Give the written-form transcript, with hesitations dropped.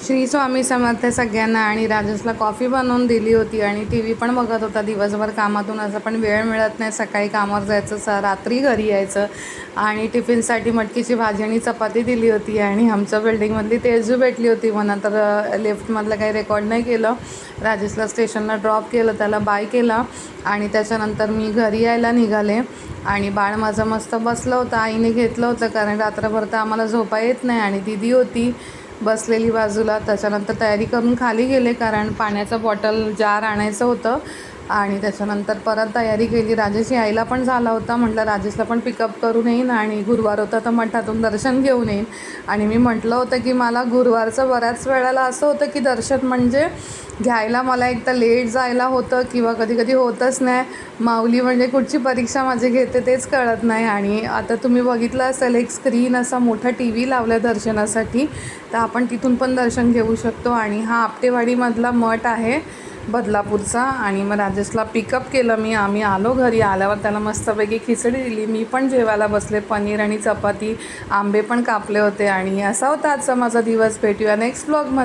श्री स्वामी समर्थ सगळ्यांना. आणि राजेशला कॉफी बनवून दिली होती आणि टी व्ही पण बघत होता. दिवसभर कामातून असं पण वेळ मिळत नाही. सकाळी कामावर जायचं, रात्री घरी यायचं. आणि टिफिनसाठी मटकीची भाजी आणि चपाती दिली होती. आणि आमच्या बिल्डिंगमधली तेजू भेटली होती. मग नंतर लिफ्टमधलं काही रेकॉर्ड नाही केलं. राजेशला स्टेशनला ड्रॉप केलं, त्याला बाय केला आणि त्याच्यानंतर मी घरी यायला निघाले. आणि बाळ माझं मस्त बसलं होतं, आईने घेतलं होतं कारण रात्रभर तर आम्हाला झोपा येत नाही. आणि दिदी होती बसलेली बाजूला. त्याच्यानंतर तयारी करून खाली गेले कारण पाण्याचं बॉटल जार आणायचं होतं. आणि त्याच्यानंतर परत तयारी केली. राजेश यायला पण झाला होता. म्हटलं राजेशला पण पिकअप करून येईन आणि गुरुवार होता तर मठातून दर्शन घेऊन येईन. आणि मी म्हटलं होतं की मला गुरुवारचं बऱ्याच वेळेला असं होतं की दर्शन म्हणजे घ्यायला मला एक तर लेट जायला होतं किंवा कधी कधी होतच नाही. माऊली म्हणजे कुठची परीक्षा माझी घेते तेच कळत नाही. आणि आता तुम्ही बघितलं असेल एक स्क्रीन असा मोठा टी व्ही लावला दर्शनासाठी, तर आपण तिथून पण दर्शन घेऊ शकतो. आणि हा आपटेवाडीमधला मठ आहे बदलापूरचा. आणि मग राजेशला पिकअप केलं मी. आम्ही आलो घरी. आल्यावर त्याला मस्तपैकी खिचडी दिली. मी पण जेवायला बसले, पनीर आणि चपाती, आंबे पण कापले होते. आणि असा होता आजचा माझा दिवस. भेटूया नेक्स्ट ब्लॉगमध्ये.